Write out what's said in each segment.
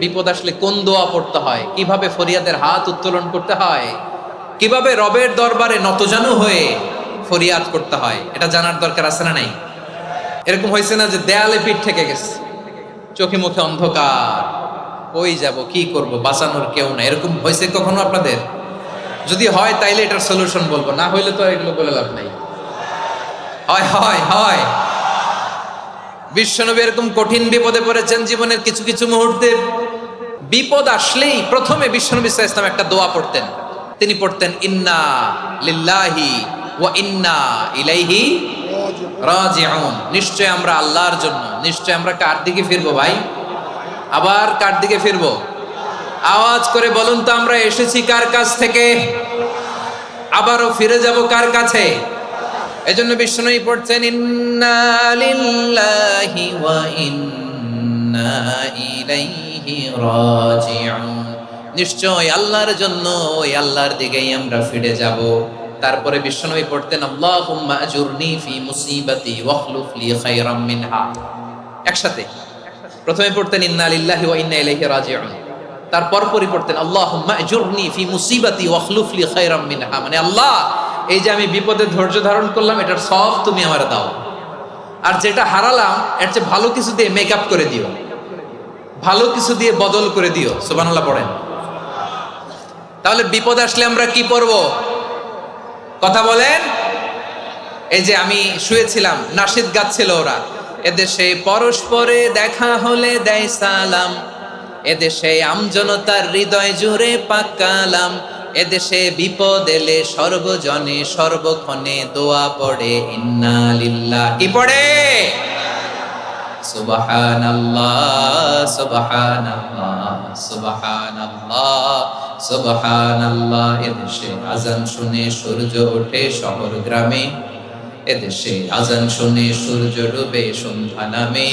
বিপদ আসলে কোন দোয়া পড়তে হয়, কিভাবে ফরিয়াদের হাত উত্তোলন করতে হয়, কিভাবে রবের দরবারে নতজানু হয়ে ফরিয়াদ করতে হয়, এটা জানার দরকার আছে না নাই? এরকম হয়েছে না যে দেয়ালে পিঠ থেকে গেছে, চোখে মুখে অন্ধকার, কই যাব, কি করব, বাঁচানোর কেউ না, এরকম হয়েছে কখনো আপনাদের? যদি হয় তাইলে এটার সলিউশন বলবো, না হইলে তো এগুলো বলে লাভ নাই। হয় হয় হয় বিশ্বনবী এরকম কঠিন বিপদে পড়েছেন জীবনের কিছু কিছু মুহূর্তে। বিপদ আসলেই প্রথমে বিশ্বনবী সাল্লাল্লাহু আলাইহি ওয়াসাল্লাম একটা দোয়া পড়তেন। তিনি পড়তেন ইন্না লিল্লাহি ওয়া ইন্না ইলাইহি রাজিউন। নিশ্চয় আমরা আল্লাহর জন্য, নিশ্চয় আমরা কার দিকে ফিরবো ভাই? আবার কার দিকে ফিরবো? আওয়াজ করে বলুন তো, আমরা এসেছি কার কাছ থেকে, আবারও ফিরে যাব কার কাছে? এজন্য বিশ্বনবী পড়ছেন ইন্না লিল্লাহি ওয়া ইন্না ইলাইহি রাজিউন। নিশ্চয় আল্লাহর জন্য, ওই আল্লাহর দিকেই আমরা ফিরে যাব। তারপরে বিশ্বনবী পড়তেন আল্লাহুম্মা আজুরনি ফি মুসিবাতি ওয়াখলুফ লি খায়রাম মিনহা। একসাথে প্রথমে পড়তেন ইন্না লিল্লাহি ওয়া ইন্না ইলাইহি রাজিউন, তারপর পড়তেন আল্লাহুম্মা আজুরনি ফি মুসিবাতি ওয়াখলুফ লি খায়রাম মিনহা। মানে আল্লাহ, এই যে আমি বিপদে ধৈর্য ধারণ করলাম, এটার সব তুমি আমার দাও, আর যেটা হারালাম এর চেয়ে ভালো কিছু দিয়ে মেকআপ করে দিও, ভালো কিছু দিয়ে বদল করে দিও। সুবহানাল্লাহ পড়েন। তাহলে বিপদ আসলে আমরা কি পড়ব? কথা বলেন। এই যে আমি শুয়েছিলাম, নাশিদ গাচ্ছিল ওরা, এদেশে পরস্পরে দেখা হলে দেয় সালাম, এদেশে আমজনতার হৃদয় জুড়ে পাকালাম, এদেশে বিপদ এলে সর্বজনে সর্বক্ষণে দোয়া পড়ে ইন্না লিল্লাহ। কি পড়ে? সুবহানাল্লাহ সুবহানাল্লাহ সুবহানাল্লাহ সুবহানাল্লাহ। এদেশে আজান শুনে সূর্য ওঠে শহর গ্রামে, এদেশে আজান শুনে সূর্য ডুবে সন্ধ্যা নামে,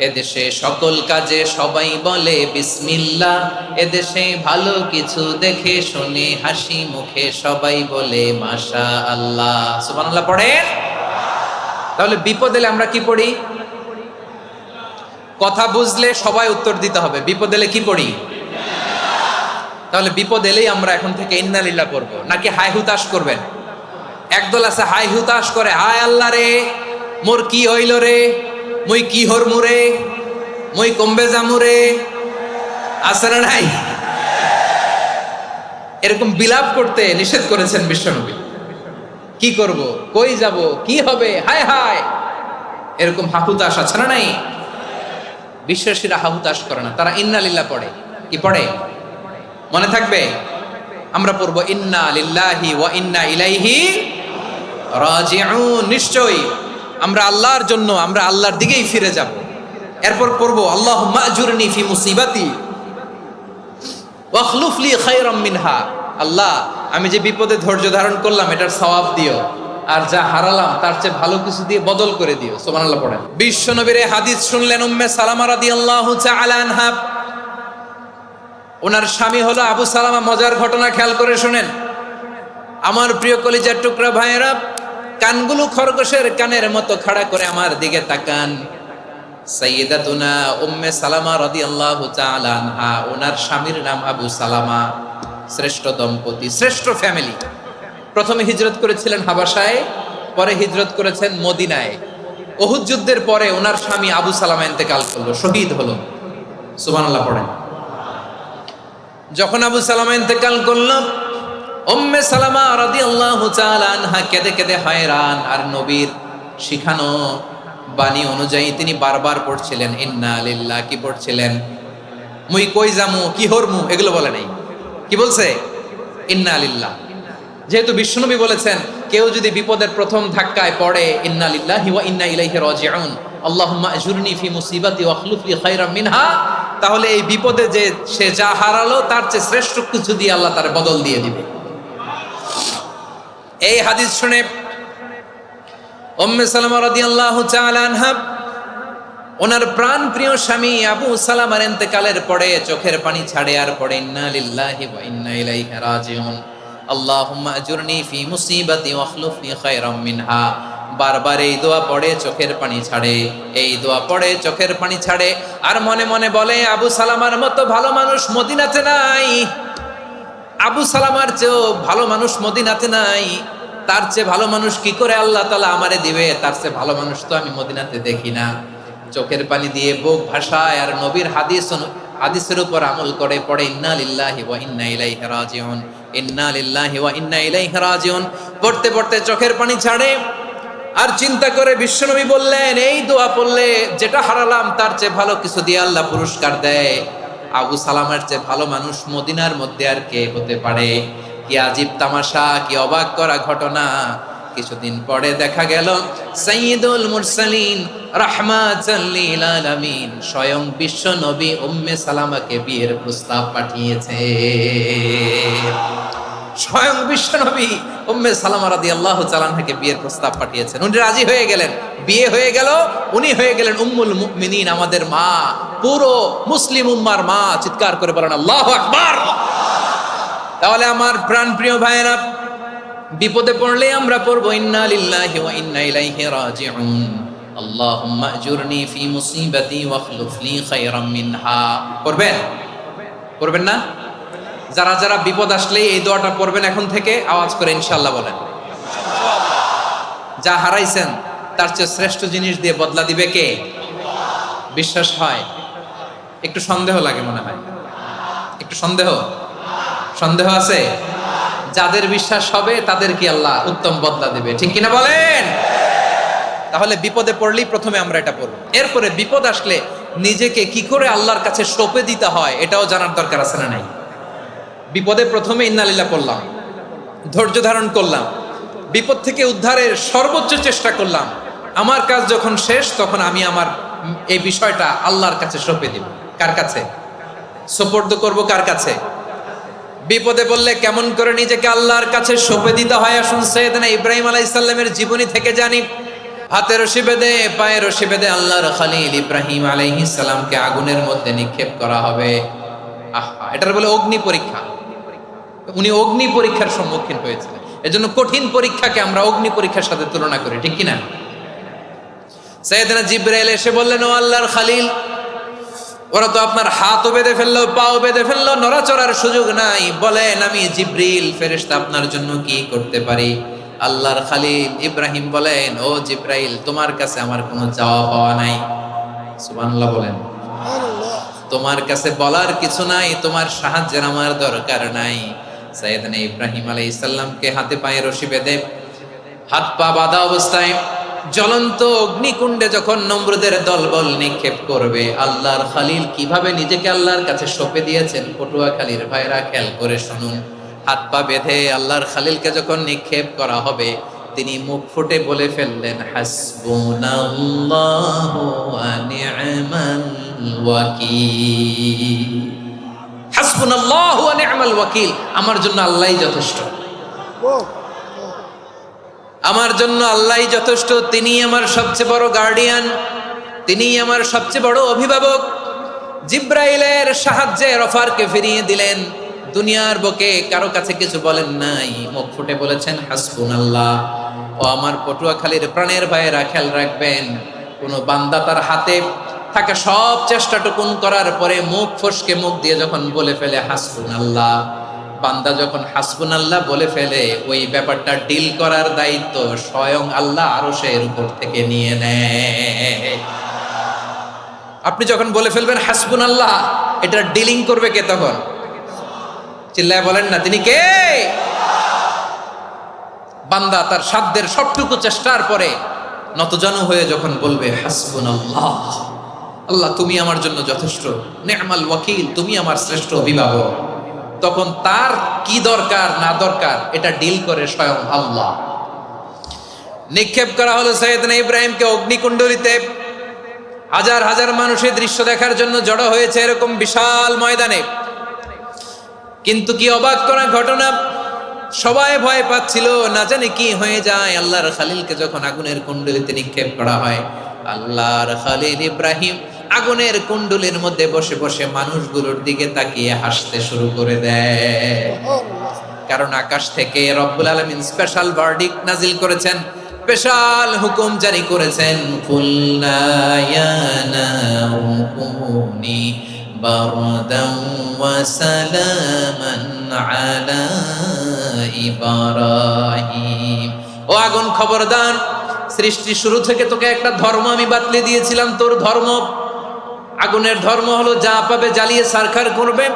এদেশে সকল কাজে সবাই বলে বিসমিল্লাহ, এদেশে ভালো কিছু দেখে শুনে হাসি মুখে সবাই বলে মাশাআল্লাহ। সুবহানাল্লাহ পড়েন। তাহলে বিপদ এলে আমরা কি পড়ি? কথা বুঝলে সবাই উত্তর দিতে হবে, বিপদ এলে কি পড়ি? তাহলে বিপদ এলেই আমরা এখন থেকে ইন্না লিল্লাহ পড়বো, নাকি হাই হুতাশ করবেন? একদল আছে হাই হুতাশ করে, হায় আল্লাহ রে মোর কি হইল রে, মুই কি হরমু রে, মুই কমবে জামু রে, আছে না নাই? এরকম বিলাপ করতে নিষেধ করেছেন বিশ্বনবী। কি করব, কই যাব, কি হবে, হায় হায়, এরকম হাহুতাশ আছে না নাই? বিশ্বাসীরা হাহুতাশ করে না, তারা ইন্না লিল্লাহ পড়ে। কি পড়ে মনে থাকবে? আমরা পড়বো ইন্না লিল্লাহি ওয়া ইন্না ইলাইহি রাজিউন। নিশ্চয়ই আমরা আল্লাহর জন্য, আমরা আল্লাহর দিকেই ফিরে যাব। এরপর পড়বো আল্লাহুম্মা আজুরনি ফি মুসিবাতি ওয়াখলুফ লি খায়রাম মিনহা। আল্লাহ, আমি যে বিপদে ধৈর্য ধারণ করলাম এটার সওয়াব দিও, আর যা হারালাম তার চেয়ে ভালো কিছু দিয়ে বদল করে দিও। সুবহানাল্লাহ পড়েন। বিশ্বনবীর হাদিস শুনলেন উম্মে সালামা রাদিয়াল্লাহু তাআলা আনহা। ওনার স্বামী হলো আবু সালামা। মজার ঘটনা খেয়াল করে শুনেন আমার প্রিয় কলিজার টুকরা ভাইয়েরা। কানগুলো খরগোশের কানের মতো খাড়া করে আমার দিকে তাকান। সাইয়্যিদাতুনা উম্মে সালামা রাদিয়াল্লাহু তাআলা আনহা, ওনার স্বামীর নাম আবু সালামা। শ্রেষ্ঠ দম্পতি, শ্রেষ্ঠ ফ্যামিলি। প্রথমে হিজরত করেছিলেন হাবাসায়, পরে হিজরত করেছেন মদিনায়। উহুদ যুদ্ধের পরে ওনার স্বামী আবু সালামা ইন্তেকাল করলো, শহীদ হলো। সুবহানাল্লাহ পড়েন। যখন আবু সালামা ইন্তেকাল করলো, উম্মে সালামা রাদিয়াল্লাহু তাআলা আনহা কেঁদে কেঁদে হয়রান। আর নবীর শিখানো বাণী অনুযায়ী তিনি বারবার পড়ছিলেন ইন্না লিল্লাহ। কি পড়ছিলেন? মুই কই জামু, কি হরমু, এগুলো বলে নাই। কি বলছে? ইন্না লিল্লাহ। যেহেতু বিশ্বনবী বলেছেন কেউ যদি বিপদের প্রথম ধাক্কায় পড়ে ইন্না লিল্লাহি ওয়া ইন্না ইলাইহি রাজিউন, আল্লাহুম্মা আজুরনি ফি মুসিবাতি ওয়াখলুফ লি খায়রাম মিনহা, তাহলে এই বিপদে যে সে যা হারালো তার চেয়ে শ্রেষ্ঠ কিছু দিয়ে আল্লাহ তার বদল দিয়ে দিবে। এই হাদিস শুনে উম্মে সালামা রাদিয়াল্লাহু তাআলা আনহা ওনার প্রাণ প্রিয় স্বামী আবু সালামার ইন্তেকালের পরে চোখের পানি ছাড়ে আর পড়ে ইন্না লিল্লাহি ওয়া ইন্না ইলাইহি রাজিউন, আল্লাহুম্মা আজুরনি ফি মুসিবাতি ওয়াখলুফ লি খায়রাম মিনহা। বারবার এই দোয়া পড়ে চোখের পানি ছাড়ে, এই দোয়া পড়ে চোখের পানি ছাড়ে, আর মনে মনে বলে আবু সালামার মতো ভালো মানুষ মদিনাতে নাই, আবু সালামার চেয়েও ভালো মানুষ মদিনাতে নাই, তার চেয়ে ভালো মানুষ কি করে আল্লাহ তাআলা আমারে দিবে, তার চেয়ে ভালো মানুষ তো আমি মদিনাতে দেখি না। চোখের পানি দিয়ে বুক ভাসায় আর নবীর হাদিসের উপর আমল করে পড়ে ইন্না লিল্লাহি ওয়া ইন্না ইলাইহি রাজিউন, ইন্না লিল্লাহি ওয়া ইন্না ইলাইহি রাজিউন। পড়তে পড়তে চোখের পানি ছাড়ে আর চিন্তা করে বিশ্বনবী বললেন এই দোয়া পড়লে যেটা হারালাম তার চেয়ে ভালো কিছু দিয়ে আল্লাহ পুরস্কার দেয়। আবু সালামের চেয়ে ভালো মানুষ মদিনার মধ্যে আর কে হতে পারে? কি আজীব তামাশা, কি অবাক করা ঘটনা। কিছুদিন পরে দেখা গেল সাইয়্যিদুল মুরসালিন রাহমাতাল লিল আলামিন স্বয়ং বিশ্ব নবী উম্মে সালামাকে বিয়ের প্রস্তাব পাঠিয়েছে। স্বয়ং বিশ্ব নবী উম্মে সালামা রাদিয়াল্লাহু তাআলা আনহাকে বিয়ের প্রস্তাব পাঠিয়েছেন। উনি রাজি হয়ে গেলেন, বিয়ে হয়ে গেল, উনি হয়ে গেলেন উম্মুল মুমিনিন, আমাদের মা, পুরো মুসলিম উম্মার মা। চিৎকার করে বলেন আল্লাহু আকবার। তাহলে আমার প্রাণপ্রিয় ভাইয়েরা, বিপদে পড়লে আমরা পড়বো ইন্না লিল্লাহি ওয়া ইন্না ইলাইহি রাজিউন, আল্লাহুম্মা আজুরনি ফি মুসিবাতি ওয়াখলুফ লি খায়রাম মিনহা। পড়বেন? পড়বেন না? যারা যারা বিপদ আসলে এই দোয়াটা পড়বেন এখন থেকে আওয়াজ করে ইনশাআল্লাহ বলেন। যা হারাইছেন তার চেয়ে শ্রেষ্ঠ জিনিস দিয়ে বদলা দিবে কে? বিশ্বাস হয়? একটু সন্দেহ লাগে মনে হয়, একটু সন্দেহ আছে? যাদের বিশ্বাস হবে তাদের কি আল্লাহ উত্তম বদলা দিবে, ঠিক কিনা বলেন? তাহলে বিপদে পড়লেই প্রথমে আমরা এটা পড়ব। এরপরে বিপদ আসলে নিজেকে কি করে আল্লাহর কাছে সঁপে দিতে হয় এটাও জানার দরকার আছে না নাই? বিপদে প্রথমে ইন্নালিল্লাহ করলাম, ধৈর্য ধারণ করলাম, বিপদ থেকে উদ্ধারের সর্বোচ্চ চেষ্টা করলাম, আমার কাজ যখন শেষ তখন আমি আমার এই বিষয়টা আল্লাহর কাছে সঁপে দিব। কার কাছে সোপর্দ করব? কার কাছে? বিপদে বললে কেমন করে নিজেকে আল্লাহর কাছে সঁপে দিতে হয় আসুন সাইয়েদনা ইব্রাহিম আলাইহিস সালামের জীবনী থেকে জানি। হাতে রশি বেঁধে পায়ে রশি বেঁধে আল্লাহর খলিল ইব্রাহিম আলাইহিস সালামকে আগুনের মধ্যে নিক্ষেপ করা হবে। আহা, এটার বলে অগ্নি পরীক্ষা। উনি অগ্নি পরীক্ষার সম্মুখীন হয়েছিলেন। এজন্য কঠিন পরীক্ষাকে আমরা অগ্নি পরীক্ষার সাথে তুলনা করি, ঠিক কিনা? সাইয়েদনা জিবরাইল এসে বললেন, ও আল্লাহর খলিল, ওরা তো আপনার হাতও বেঁধে ফেললো, পাও বেঁধে ফেললো, নড়াচড়ার সুযোগ নাই, বলেন আমি জিবরিল ফেরেশতা আপনার জন্য কি করতে পারি? আল্লাহর খলিল ইব্রাহিম বলেন, ও জিবরাইল, তোমার কাছে আমার কোনো চাওয়া পাওয়া নাই। সুবহানাল্লাহ বলেন। তোমার কাছে বলার কিছু নাই, তোমার সাহায্যের আমার দরকার নাই। সাইয়েদনা ইব্রাহিম আলাইহিস সালামকে হাতে পায়ে রশি বেঁধে হাত পা বাঁধা অবস্থায় জ্বলন্ত অগ্নিকুণ্ডে যখন নমরুদের দলবল নিক্ষেপ করবে, আল্লাহর খলিল কিভাবে নিজেকে আল্লাহর কাছে সঁপে দিয়েছেন পটুয়াখালীর ভাইরা খেয়াল করে শুনুন। হাত পা বেঁধে আল্লাহর খলিলকে যখন নিক্ষেপ করা হবে, তিনি মুখ ফুটে বলে ফেললেন, হাসবুনাল্লাহু ওয়া নি'মাল ওয়াকিল। হাসবুনাল্লাহু ওয়া নি'মাল ওয়াকিল, আমার জন্য আল্লাহই যথেষ্ট, আমার জন্য আল্লাহই যথেষ্ট। তিনি আমার সবচেয়ে বড় গার্ডিয়ান, তিনি আমার সবচেয়ে বড় অভিভাবক। জিব্রাইলের সাহায্যে রফারকে ফিরিয়ে দিলেন। দুনিয়ার বুকে কারো কাছে কিছু বলেন নাই, মুখ ফুটে বলেছেন হাসবুনাল্লাহ। ও আমার পটুয়াখালীর প্রাণের ভাইয়েরা, খেয়াল রাখবেন, কোন বান্দা তার হাতে থাকা সব চেষ্টাটুকুন করার পরে মুখ ফসকে মুখ দিয়ে যখন বলে ফেলে হাসবুনাল্লাহ, বান্দা যখন হাসবুনাল্লাহ বলে ফেলে, ওই ব্যাপারটা ডিল করার দায়িত্ব স্বয়ং আল্লাহ আরশের উপর থেকে নিয়ে নেয়। আপনি যখন বলে ফেলবেন হাসবুনাল্লাহ, এটা ডিলিং করবে কে তখন? চিল্লায় বলেন না, তিনি কে? বান্দা তার সাধ্যের সবটুকু চেষ্টার পরে নতজানু হয়ে যখন বলবে হাসবুনাল্লাহ, আল্লাহ তুমি আমার জন্য যথেষ্ট, নি'মাল ওয়াকিল, তুমি আমার শ্রেষ্ঠ অভিভাবক, তখন তার কি দরকার না দরকার এটা ডিল করে স্বয়ং আল্লাহ। নিক্ষেপ করা হলো সাইয়েদনা ইব্রাহিমকে অগ্নিকুণ্ডলিতে। হাজার হাজার মানুষের দৃশ্য দেখার জন্য জড়ো হয়েছে এরকম বিশাল ময়দানে। কিন্তু কি অবাক করা ঘটনা, সবাই ভয় পাচ্ছিল, না জানি কি হয়ে যায়। আল্লাহর খলিলকে যখন আগুনের কুণ্ডলিতে নিক্ষেপ করা হয়, আল্লাহর খলিল ইব্রাহিম আগুনের কুণ্ডলীর মধ্যে বসে বসে মানুষগুলোর দিকে তাকিয়ে হাসতে শুরু করে দেয়। কারণ আকাশ থেকে রব্বুল আলামিন স্পেশাল ভার্ডিক্ট নাজিল করেছেন, স্পেশাল হুকুম জারি করেছেন, কুলনা ইয়া নারু কুনি বারদান ওয়া সালামান আলা ইব্রাহিম। ও আগুন খবরদার, সৃষ্টি শুরু থেকে তোকে একটা ধর্ম আমি বাতলে দিয়েছিলাম, তোর ধর্ম। আগুনের ধর্ম হলো যা পাবে জ্বালিয়ে ছারখার করবে।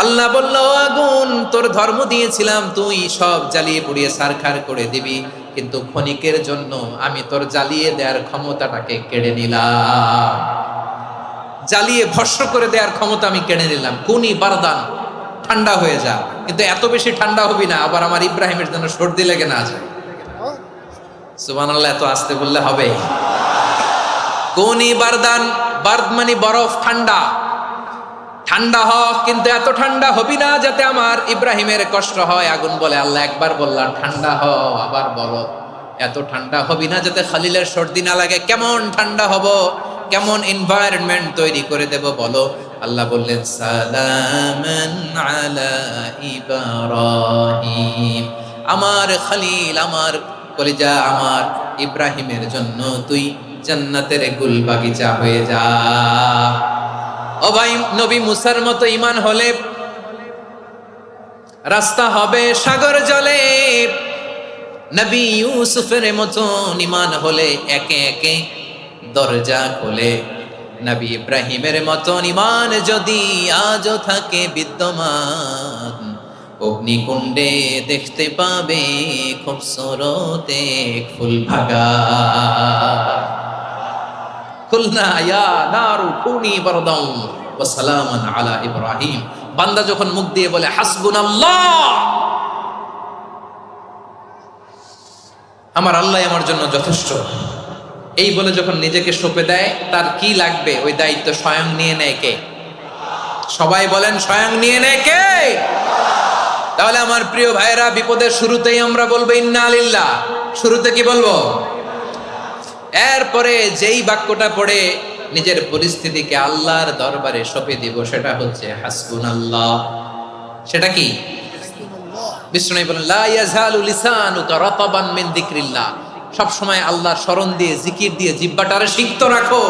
আল্লাহ বলল, আগুন তোর ধর্ম দিয়েছিলাম, তুই সব জ্বালিয়ে পুড়িয়ে ছারখার করে দিবি, কিন্তু ক্ষণিকের জন্য আমি তোর জ্বালিয়ে দেওয়ার ক্ষমতাটাকে কেড়ে নিলাম। জ্বালিয়ে ভস্ম করে দেওয়ার ক্ষমতা আমি কেড়ে নিলাম। কুনি বারদান, ঠান্ডা হয়ে যা, কিন্তু এত বেশি ঠান্ডা হবি না আবার আমার ইব্রাহিমের জন্য সর্দি লেগে না যায়। সুবহানাল্লাহ, এত আসতে বললে হবে? কুনি বারদান, বারদ মানে বরফ, ঠান্ডা। ঠান্ডা হ, কিন্তু এত ঠান্ডা হবি না যাতে আমার ইব্রাহিমের কষ্ট হয়। আগুন বলে, আল্লাহ একবার বললাম ঠান্ডা হ, আবার বলো এত ঠান্ডা হবি না যাতে খলিলের সর্দি না লাগে। কেমন ঠান্ডা হব, কেমন এনভায়রনমেন্ট তৈরি করে দেব বলো? আল্লাহ বললেন, সালামান আলা ইব্রাহিম, আমার খলিল, আমার কলিজা, আমার ইব্রাহিমের জন্য তুই জান্নাতের গুল বাগিচা হয়ে যা। ও ভাই, নবী মুসার মতো ঈমান হলে রাস্তা হবে সাগর জলে, নবী ইউসুফের মতো ঈমান হলে একে একে দরজা খোলে। নবী ইব্রাহিমের মতো ঈমান যদি আজও থাকে বিদ্যমান, অগ্নিকুণ্ডে দেখতে পাবে খুবসুরত এক ফুল ভাগা। কুলনা ইয়া নারু কুনি বারদান ওয়া সালামান আলা ইব্রাহিম। বান্দা যখন মুখ দিয়ে বলে হাসবুনাল্লাহ, আমার আল্লাহ আমার জন্য যথেষ্ট, এই বলে যখন নিজেকে সঁপে দেয়, তার কি লাগবে ওই দায়িত্ব স্বয়ং নিয়ে নেয় কে? সবাই বলেন, স্বয়ং নিয়ে নেয় কে? তাহলে আমার প্রিয় ভাইরা, বিপদের শুরুতেই আমরা বলবো ইন্না লিল্লাহ। শুরুতে কি বলবো? এরপরে যেই বাক্যটা পড়ে নিজের পরিস্থিতিকে আল্লাহর দরবারে সঁপে দিব, সেটা হচ্ছে হাসবুনাল্লাহ। সেটা কি? বিষ্ণু বলেন, লা ইয়াজালু লিসানুকা রাতাবান মিন যিকরিল্লাহ। সব সময় আল্লাহর স্মরণ দিয়ে, জিকির দিয়ে জিহ্বাটারে সিক্ত রাখো।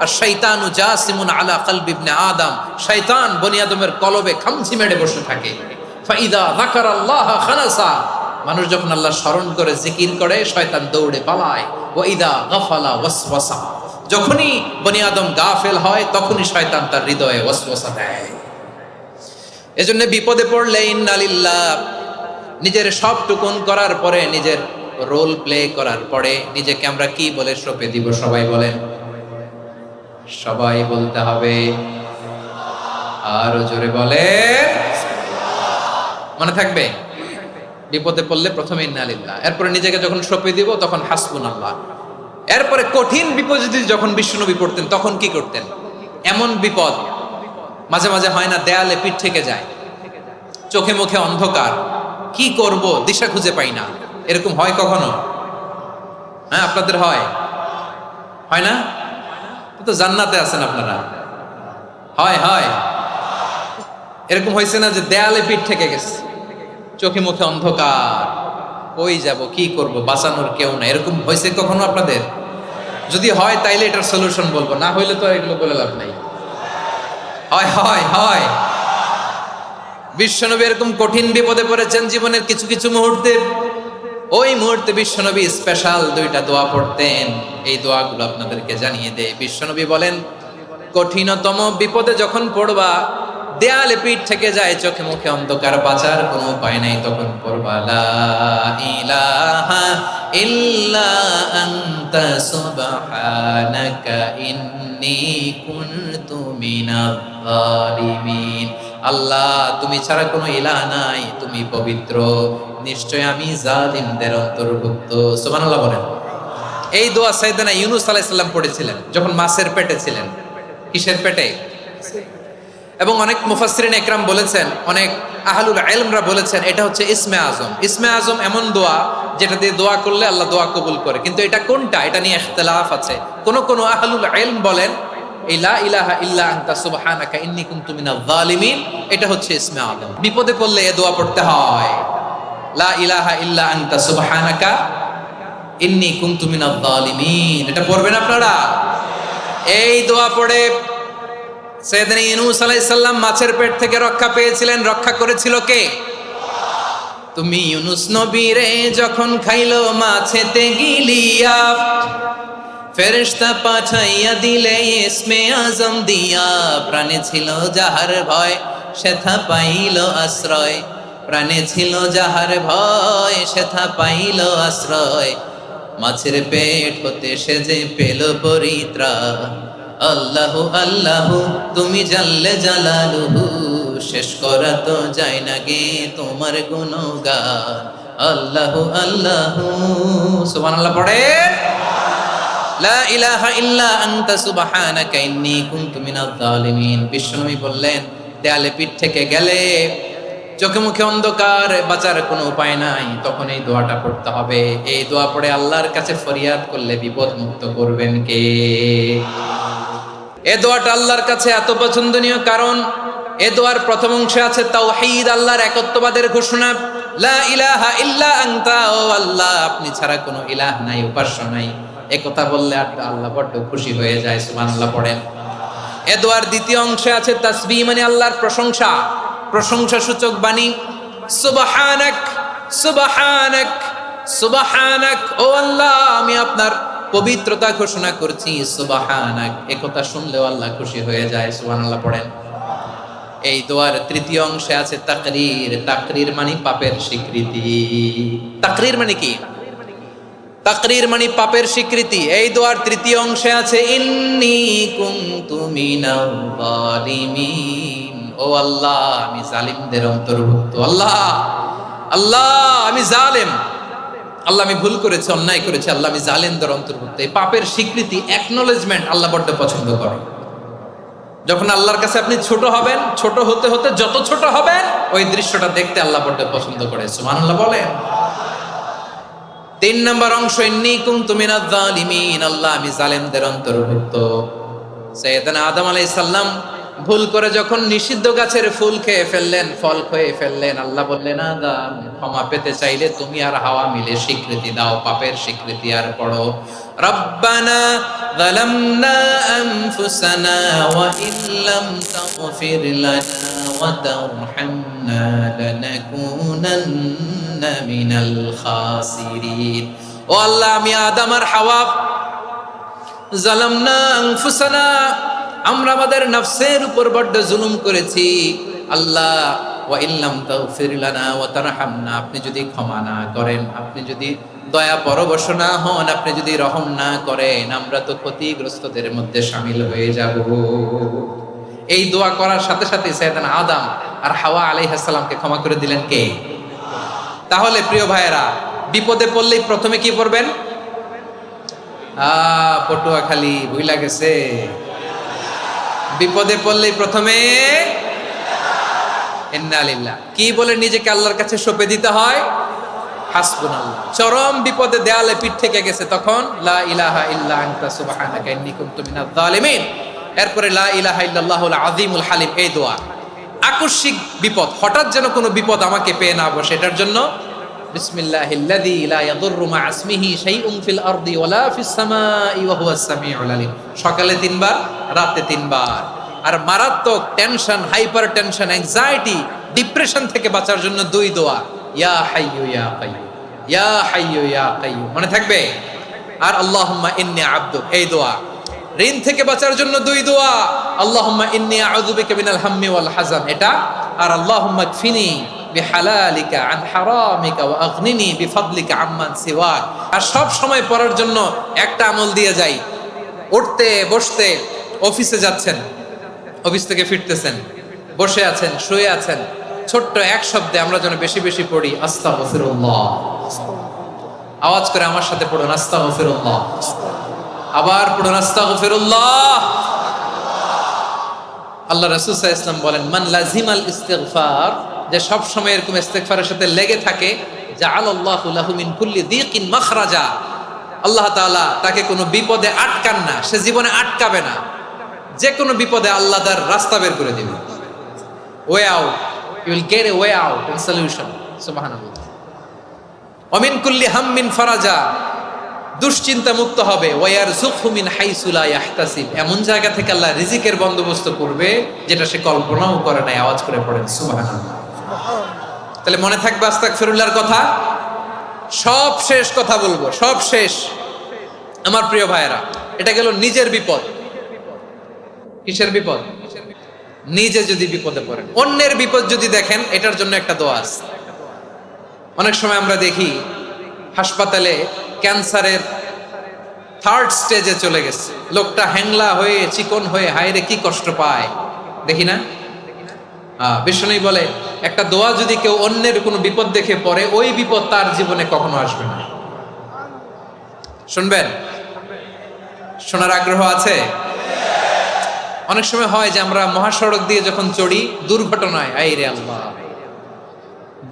আর শয়তানু জাসিমুন আলা কলবি ইবনে আদম, শয়তান বনি আদমের কলবে খামচি মেরে বসে থাকে। ফাইদা যাকারাল্লাহ খানাসা, মানুষ যখন আল্লাহর স্মরণ করে, জিকির করে, শয়তান দৌড়ে পালায়। ওয়া ইদা গাফালা ওয়াসওয়াসা, যখনই বনি আদম গাফেল হয় তখনই শয়তান তার হৃদয়ে ওয়াসওয়াসা দেয়। এজন্য বিপদে পড়লে ইন্না লিল্লাহ, নিজের সব টুকুন করার পরে, নিজের রোল প্লে করার পরে নিজেকে আমরা কি বলে সঁপে দিব? সবাই বলেন, সবাই বলতে হবে। আরো জোরে বলে, মনে থাকবে? বিপদে পড়লে প্রথমে ইন্না লিল্লাহ, এরপরে নিজেকে যখন সঁপে দিব তখন হাসবুনাল্লাহ। এরপরে কঠিন বিপদে যখন বিশ্বনবী পড়তেন তখন কি করতেন? এমন বিপদ মাঝে মাঝে হয় না, দেয়ালে পিঠ থেকে যায়, চোখে মুখে অন্ধকার, কি করব দিশা খুঁজে পাই না, এরকম হয় কখনো? হ্যাঁ, আপনাদের হয়? হয় না? তো জান্নাতে আছেন আপনারা। হয় হয় এরকম হয়েছে না যে দেয়ালে পিঠ থেকে গেছে, চোখে মুখে অন্ধকার, কই যাব, কি করব, বাঁচানোর কেউ না, এরকম হয়েছে কখনো আপনাদের? যদি হয় তাইলে এটার সলিউশন বলবো, না হইলে তো এগুলো বলে লাভ নাই। হয় হয় হয় বিশ্বনবী এরকম কঠিন বিপদে পড়েছেন জীবনের কিছু কিছু মুহূর্তে। ওই মুহূর্তে বিশ্বনবী স্পেশাল দুইটা দোয়া পড়তেন। এই দোয়াগুলো আপনাদেরকে জানিয়ে দেয়। বিশ্বনবী বলেন, কঠিনতম বিপদে যখন পড়বা, দেয়ালে পিঠ থেকে যায়, চোখে মুখে অন্ধকার, বাঁচার কোনো উপায় নাই, তখন পড়বা লা ইলাহা ইল্লা আনতা সুবহানাকা ইন্নী কুনতু মিনাজ জালিমিন। আল্লাহ, তুমি ছাড়া কোনো ইলাহ নাই, তুমি পবিত্র, নিশ্চয় আমি জালিমদের অন্তর্ভুক্ত। সুবহানাল্লাহ বলেন। এই দোয়া সাইয়েদনা ইউনূস আলাইহিস সালাম পড়েছিলেন যখন মাছের পেটে ছিলেন। কিসের পেটে? এবং অনেক মুফাসসিরিন ইকরাম বলেছেন, অনেক আহলুল ইলমরা বলেছেন, এটা হচ্ছে ইসমে আজম। ইসমে আজম এমন দোয়া যেটা দিয়ে দোয়া করলে আল্লাহ দোয়া কবুল করে, কিন্তু এটা কোনটা, এটা নিয়ে ইখতিলাফ আছে। কোন কোন আহলুল ইলম বলেন এই লা ইলাহা ইল্লা আনতা সুবহানাকা ইন্নী কুনতু মিনাজ জালিমিন, এটা হচ্ছে ইসমে আজম। বিপদে পড়লে এই দোয়া পড়তে হয়, লা ইলাহা ইল্লা আনতা সুবহানাকা ইন্নী কুনতু মিনাজ জালিমিন। এটা পড়বেন আপনারা। এই দোয়া পড়ে সাইয়েদনা ইউনূস আলাইহিস সালাম মাছের পেট থেকে রক্ষা পেয়েছিলেন। রক্ষা করেছিল কে? তুমি ইউনূস নবীরে যখন খাইলো মাছেতে গিলিয়া, ফেরেশতা পাঠাইয়া দিলে ইসমে আজম দিয়া। প্রাণে ছিল যাহার ভয় সেথা পাইল আশ্রয়, প্রাণে ছিল যাহার ভয় সেথা পাইল আশ্রয়। মাছের পেট হতে সে যে পেল পরিত্রাণ। আল্লাহু আল্লাহু তুমি জাল্লে জালালুহু, শেষ করা তো যায় না গে তোমার গুণগান। আল্লাহু আল্লাহু সুবহানাল্লাহ পড়ে। লা ইলাহা ইল্লা আনতা সুবহানাকা ইন্নী কুনতু মিনাজ জালিমিন। বিশ্বনবী বললেন, দেয়ালে পিঠ থেকে গেলে, চোখে মুখে অন্ধকার, বাঁচার কোনো উপায় নাই, তখন এই দোয়াটা পড়তে হবে। এই দোয়া পড়ে আল্লাহর কাছে ফরিয়াদ করলে বিপদ মুক্ত করবেন কে? এই দোয়াটা আল্লাহর কাছে এত পছন্দনীয় কারণ এই দোয়ার প্রথম অংশে আছে তাওহীদ, আল্লাহর একত্ববাদের ঘোষণা। লা ইলাহা ইল্লা আনতা, ও আল্লাহ আপনি ছাড়া কোনো ইলাহ নাই, উপাস্য নাই। এই কথা বললে আল্লাহ বড় খুশি হয়ে যায়। সুবহানাল্লাহ পড়েন। এই দোয়ার দ্বিতীয় অংশে আছে তাসবিহ, মানে আল্লাহর প্রশংসা, প্রশংসা সূচক বাণী। সুবহানাক সুবহানাক সুবহানাক, ও আল্লাহ আমি আপনার পবিত্রতা ঘোষণা করছি। সুবহানাক, এই কথা শুনলেও আল্লাহ খুশি হয়ে যায়। সুবহানাল্লাহ পড়েন। এই দোয়ার তৃতীয় অংশে আছে তাকরীর। তাকরীর মানে পাপের স্বীকৃতি। তাকরীর মানে কি? তাকরীর মানে পাপের স্বীকৃতি। এই দোয়ার তৃতীয় অংশে আছে ইন্নী কুনতু মিনাল জালিমিন, ও আল্লাহ আমি জালিমদের অন্তর্ভুক্ত। আল্লাহ আল্লাহ আমি জালেম, আল্লাহ আমি ভুল করেছি, অন্যায় করেছি, আল্লাহ আমি জালেমদের অন্তর্ভুক্ত। এই পাপের স্বীকৃতি, অ্যাকনলেজমেন্ট আল্লাহ বড্ড পছন্দ করে। যখন আল্লাহর কাছে আপনি ছোট হবেন, ছোট হতে হতে যত ছোট হবেন, ওই দৃশ্যটা দেখতে আল্লাহ বড্ড পছন্দ করে। সুবহানাল্লাহ বলেন। 3 নম্বর অংশ ইন্নী কুনতু মিনাজ জালিমিন, আল্লাহ আমি জালেমদের অন্তর্ভুক্ত। সাইয়েদনা আদম আলাইহিস সালাম ভুল করে যখন নিষিদ্ধ গাছের ফুল খেয়ে ফেললেন, ফল খেয়ে ফেললেন, আল্লাহ বললেন আদম ক্ষমা পেতে চাইলে তুমি আর হাওয়া মিলে স্বীকৃতি দাও, পাপের স্বীকৃতি। আর পড়ো রব্বানা যালামনা আনফুসানা ওয়া ইল্লাম তাগফির লানা ওয়া তারহামনা লানাকুনান্না মিনাল খাসিরিন। ও আল্লাহ আমি আদম আর হাওয়া যালামনা আনফুসানা, আমরা আমাদের নফসের উপর বড্ড জুলুম করেছি। আল্লাহ ওয়া ইল্লাম তাগফির লানা ওয়া তারহামনা, আপনি যদি ক্ষমা না করেন, আপনি যদি দয়া পরবশ না হন, আপনি যদি রহম না করেন, আমরা তো ক্ষতিগ্রস্তদের মধ্যে শামিল হয়ে যাব। এই দোয়া করার সাথে সাথে সাইয়েদনা আদম আর হাওয়া আলাইহিস সালামকে ক্ষমা করে দিলেন কে? তাহলে প্রিয় ভাইয়েরা, বিপদে পড়লেই প্রথমে কি পড়বেন? পটুয়াখালী ভুইলা গেছে। বিপদে পড়লেই প্রথমে ইন্না লিল্লাহ কি বলে নিজেকে আল্লাহর কাছে সঁপে দিতে হয়? হাসবুনাল্লাহ। চরম বিপদে দেয়ালে পিঠ থেকে গেছে, তখন লা ইলাহা ইল্লা আনতা সুবহানাকা ইন্নী কুনতু মিনাজ জালিমিন। এরপরে লা ইলাহা ইল্লাল্লাহুল আযীমুল হালিম। এই দোয়া আকস্মিক বিপদ, হঠাৎ যেন কোনো বিপদ আমাকে পেয়ে না বসে, এটার জন্য বিসমিল্লাহিল্লাযী লা ইয়াদুররু মা ইসমিহি শাইউন ফিল আরদি ওয়ালা ফিস সামাই ওয়া হুয়াস সামিউল আলিম। সকালে 3 বার, রাতে 3 বার। আর মারাত্মক tension, hyper tension, anxiety, depression থেকে বাঁচার জন্য 2 দোয়া, ইয়া হাইয়ু ইয়া কাইয়্যুম, ইয়া হাইয়ু ইয়া কাইয়্যুম, মনে থাকবে। আর আল্লাহুম্মা ইন্নী আবদুক, এই দোয়া। ঋণ থেকে বাঁচার জন্য 2 দোয়া, আল্লাহুম্মা ইন্নী আউযু বিকা মিনাল হাম্মি ওয়াল হাযান, এটা। আর আল্লাহুম্মা কফিনি বিহালালিকা আন হারামিকা ওয়া আগনিনি বিফাদলিকা আম্মান সিওয়াক। আর সব সময় পড়ার জন্য একটা আমল দিয়ে যাই, উঠতে বসতে, অফিসে যাচ্ছেন, অফিস থেকে ফিরতেছেন, বসে আছেন, শুয়ে আছেন, ছোট্ট এক শব্দে আমরা যেন বেশি বেশি পড়ি আস্তাগফিরুল্লাহ। আওয়াজ করে আমার সাথে পড়ুন আস্তাগফিরুল্লাহ। আবার পড়ুন আস্তাগফিরুল্লাহ। আল্লাহ রাসূল সাল্লাল্লাহু আলাইহি ওয়াসাল্লাম বলেন, মান লাজিমাল ইস্তিগফার, যে সব সময় এরকম ইস্তিগফারের সাথে লেগে থাকে, জাআলাল্লাহু লাহু মিন কুল্লি যিকিন মাখরাজা, আল্লাহ তাআলা তাকে কোনো বিপদে আটকান না, সে জীবনে আটকাবে না। যে কোনো বিপদে আল্লাহ তার রাস্তা বের করে দিবে, way out, you will get a way out and solution. সুবহানাল্লাহ। ওয়া মিন কুল্লি হাম্মিন ফারাজা, দুশ্চিন্তা মুক্ত হবে, ওয়ারযুকহু মিন হাইসু লা ইয়াহতাসিব, এমন জায়গা থেকে আল্লাহ রিজিকের বন্দোবস্ত করবে যেটা সে কল্পনাও করে নাই। আওয়াজ করে পড়েন সুবহানাল্লাহ। তাহলে মনে থাকবে আস্তাগফিরুল্লাহর কথা। সব শেষ কথা বলবো, সব শেষ আমার প্রিয় ভাইয়েরা। এটা গেল নিজের বিপদ। কিসের বিপদ? নিজে যদি বিপদে পড়েন। অন্যের বিপদ যদি দেখেন, এটার জন্য একটা দোয়া আছে। অনেক সময় আমরা দেখি হাসপাতালে ক্যান্সারের 3rd স্টেজে চলে গেছে, লোকটা হ্যাংলা হয়ে চিকন হয়ে হায়রে কি কষ্ট পায়, দেখি না? বিষ্ণু বলে একটা দোয়া যদি কেউ অন্যের কোনো বিপদ দেখে পড়ে, ওই বিপদ তার জীবনে কখনো আসবে না। শুনবেন? শোনার আগ্রহ আছে? অনেক সময় হয় যে আমরা মহাসড়ক দিয়ে যখন চড়ি, দুর্ঘটনায়, আইরে আল্লাহ,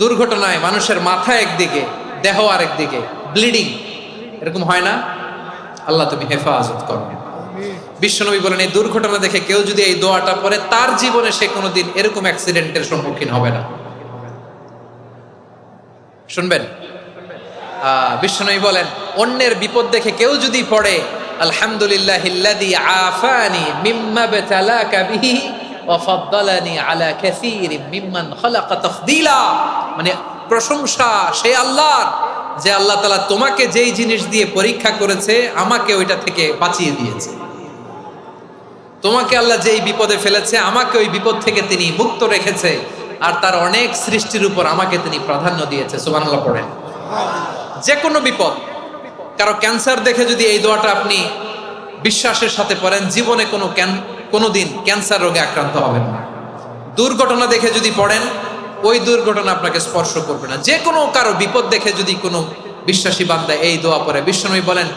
দুর্ঘটনায় মানুষের মাথা একদিকে, দেহ আরেকদিকে, ব্লিডিং, এরকম হয় না? আল্লাহ তুমি হেফাজত করো। বিশ্বনবী বলেন এই দুর্ঘটনা দেখে কেউ যদি এই দোয়াটা পড়ে, তার জীবনে সে কোনোদিন এরকম অ্যাক্সিডেন্টের সম্মুখীন হবে না। শুনবেন? বিশ্বনবী বলেন অন্যের বিপদ দেখে কেউ যদি পড়ে, আলহামদুলিল্লাহিল্লাযী আফানি মিম্মা বতালাকা বিহি ওয়া ফাদ্দালানি আলা কাসীরিম মিম্মান খালাকা তাফদীলা, মানে প্রশংসা সেই আল্লাহর যে আল্লাহ তাআলা তোমাকে যেই জিনিস দিয়ে পরীক্ষা করেছে, আমাকে ওইটা থেকে বাঁচিয়ে দিয়েছে। তোমাকে আল্লাহ যেই বিপদে ফেলেছে, আমাকে ওই বিপদ থেকে তিনি মুক্ত রেখেছে, আর তার অনেক সৃষ্টির উপর আমাকে তিনি প্রাধান্য দিয়েছে। সুবহানাল্লাহ পড়েন। যে কোনো বিপদ, কারো ক্যান্সার দেখে যদি এই দোয়াটা আপনি বিশ্বাসের সাথে পড়েন, জীবনে কোনোদিন ক্যান্সার রোগে আক্রান্ত হবেন না। দুর্ঘটনা দেখে যদি পড়েন, ওই দুর্ঘটনা আপনাকে স্পর্শ করবে না। যে কোনো কারো বিপদ দেখে যদি কোনো বিশ্বাসী বান্দা এই দোয়া পড়ে, বিশ্বনবী বলেন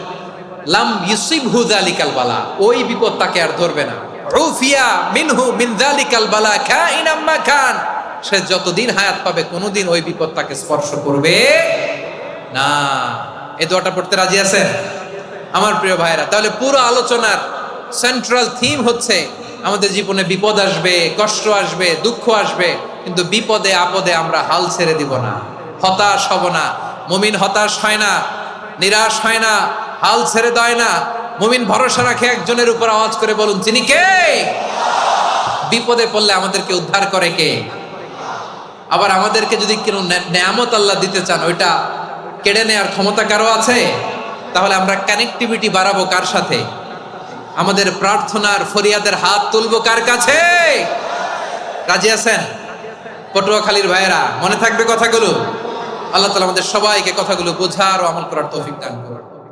লাম ইউসিবহু যালিকাল বালা, ওই বিপদ তাকে আর ধরবে না। উফিয়া মিনহু মিন যালিকাল বালা কাইনাম মা কান, সে যতদিন হায়াত পাবে কোনোদিন ওই বিপদ তাকে স্পর্শ করবে না। এই দোয়াটা পড়তে রাজি আছেন আমার প্রিয় ভাইরা? তাহলে পুরো আলোচনার সেন্ট্রাল থিম হচ্ছে আমাদের জীবনে বিপদ আসবে, কষ্ট আসবে, দুঃখ আসবে, কিন্তু বিপদে আপদে আমরা হাল ছেড়ে দিব না, হতাশ হব না। মুমিন হতাশ হয় না, নিরাশ হয় না, হাল ছেড়ে দেয় না। মুমিন ভরসা রাখে একজনের উপর। আওয়াজ করে বলুন তিনি কে? বিপদে পড়লে আমাদেরকে উদ্ধার করে কে? আবার আমাদেরকে যদি কোনো নেয়ামত আল্লাহ দিতে চান, ওইটা কেড়ে নেওয়ার ক্ষমতা কারো আছে? তাহলে আমরা কানেক্টিভিটি বাড়াবো কার সাথে? আমাদের প্রার্থনার ফরিয়াদের হাত তুলবো কার কাছে? রাজি আছেন? পটুয়াখালীর ভাইয়েরা, মনে থাকবে কথাগুলো। আল্লাহ তাআলা আমাদের সবাইকে কথাগুলো বোঝার ও আমল করার তৌফিক দান করুন।